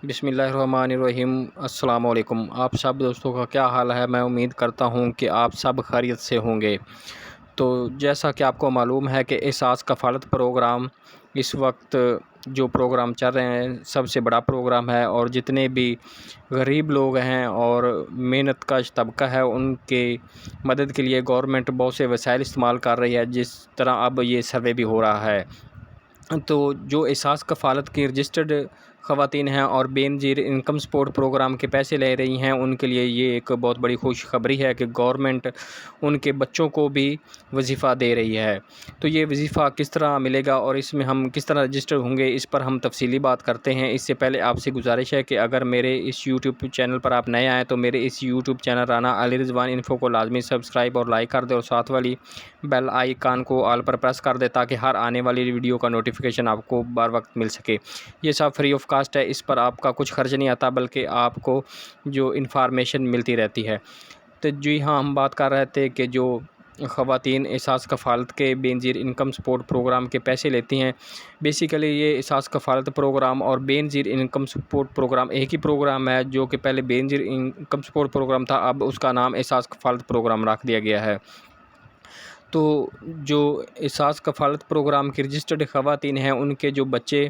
بسم اللہ الرحمن الرحیم۔ السلام علیکم۔ آپ سب دوستوں کا کیا حال ہے؟ میں امید کرتا ہوں کہ آپ سب خیریت سے ہوں گے۔ تو جیسا کہ آپ کو معلوم ہے کہ احساس کفالت پروگرام اس وقت جو پروگرام چل رہے ہیں سب سے بڑا پروگرام ہے، اور جتنے بھی غریب لوگ ہیں اور محنت کش طبقہ ہے ان کے مدد کے لیے گورنمنٹ بہت سے وسائل استعمال کر رہی ہے، جس طرح اب یہ سروے بھی ہو رہا ہے۔ تو جو احساس کفالت کی رجسٹرڈ خواتین ہیں اور بے نظیر انکم سپورٹ پروگرام کے پیسے لے رہی ہیں، ان کے لیے یہ ایک بہت بڑی خوشخبری ہے کہ گورنمنٹ ان کے بچوں کو بھی وظیفہ دے رہی ہے۔ تو یہ وظیفہ کس طرح ملے گا اور اس میں ہم کس طرح رجسٹر ہوں گے، اس پر ہم تفصیلی بات کرتے ہیں۔ اس سے پہلے آپ سے گزارش ہے کہ اگر میرے اس یوٹیوب چینل پر آپ نئے آئیں تو میرے اس یوٹیوب چینل رانا علی رضوان انفو کو لازمی سبسکرائب اور لائک کر دیں، اور ساتھ والی بیل آئیکن کو آل پر پریس کر دیں تاکہ ہر آنے والی ویڈیو کا نوٹیفیکیشن آپ کو بر وقت مل سکے۔ یہ سب فری آف کاسٹ ہے، اس پر آپ کا کچھ خرچ نہیں آتا بلکہ آپ کو جو انفارمیشن ملتی رہتی ہے۔ تو جی ہاں، ہم بات کر رہے تھے کہ جو خواتین احساس کفالت کے بے نظیر انکم سپورٹ پروگرام کے پیسے لیتی ہیں، بیسیکلی یہ احساس کفالت پروگرام اور بے نظیر انکم سپورٹ پروگرام ایک ہی پروگرام ہے، جو کہ پہلے بے نظیر انکم سپورٹ پروگرام تھا، اب اس کا نام احساس کفالت پروگرام رکھ دیا گیا ہے۔ تو جو احساس کفالت پروگرام کی رجسٹرڈ خواتین ہیں ان کے جو بچے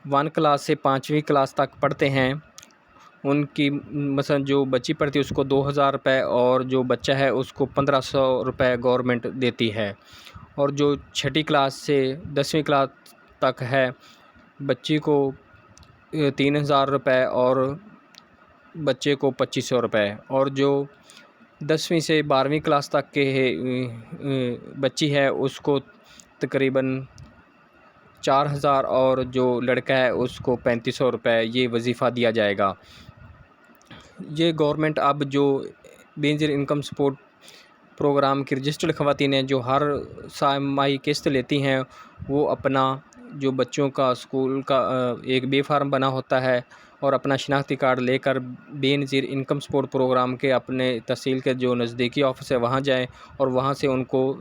1 کلاس سے 5ویں کلاس تک پڑھتے ہیں، ان کی مثلا جو بچی پڑھتی ہے اس کو 2000 روپے اور جو بچہ ہے اس کو 1500 روپے گورنمنٹ دیتی ہے، اور جو 6ٹھی کلاس سے 10ویں کلاس تک ہے بچی کو 3000 روپے اور بچے کو 2500 روپے، اور جو 10ویں سے 12ویں کلاس تک کے بچی ہے اس کو تقریباً 4000 اور جو لڑکا ہے اس کو 3500 روپے یہ وظیفہ دیا جائے گا۔ یہ گورنمنٹ اب جو بے نظیر انکم سپورٹ پروگرام کی رجسٹرڈ خواتین ہیں جو ہر ماہی قسط لیتی ہیں، وہ اپنا جو بچوں کا اسکول کا ایک بے فارم بنا ہوتا ہے اور اپنا شناختی کارڈ لے کر بے نظیر انکم سپورٹ پروگرام کے اپنے تحصیل کے جو نزدیکی آفس ہے وہاں جائیں، اور وہاں سے ان کو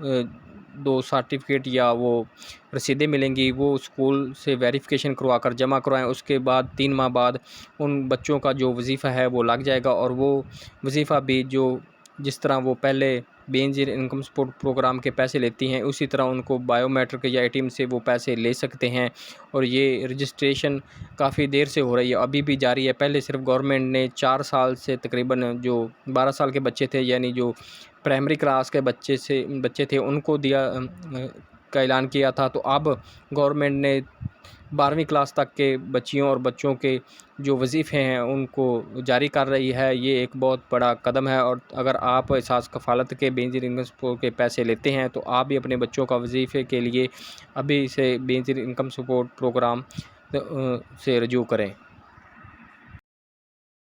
2 سرٹیفکیٹ یا وہ رسیدیں ملیں گی، وہ اسکول سے ویریفیکیشن کروا کر جمع کروائیں۔ اس کے بعد 3 ماہ بعد ان بچوں کا جو وظیفہ ہے وہ لگ جائے گا، اور وہ وظیفہ بھی جس طرح وہ پہلے بے نظیر انکم سپورٹ پروگرام کے پیسے لیتی ہیں اسی طرح ان کو بائیو میٹرک یا ATM سے وہ پیسے لے سکتے ہیں۔ اور یہ رجسٹریشن کافی دیر سے ہو رہی ہے، ابھی بھی جاری ہے۔ پہلے صرف گورنمنٹ نے 4 سال سے تقریباً جو 12 سال کے بچے تھے، یعنی جو پرائمری کلاس کے بچے تھے ان کو کا اعلان کیا تھا، تو اب گورنمنٹ نے 12ویں کلاس تک کے بچیوں اور بچوں کے جو وظیفے ہیں ان کو جاری کر رہی ہے۔ یہ ایک بہت بڑا قدم ہے، اور اگر آپ احساس کفالت کے بے نظیر انکم سپورٹ کے پیسے لیتے ہیں تو آپ بھی اپنے بچوں کا وظیفے کے لیے ابھی سے بے نظیر انکم سپورٹ پروگرام سے رجوع کریں۔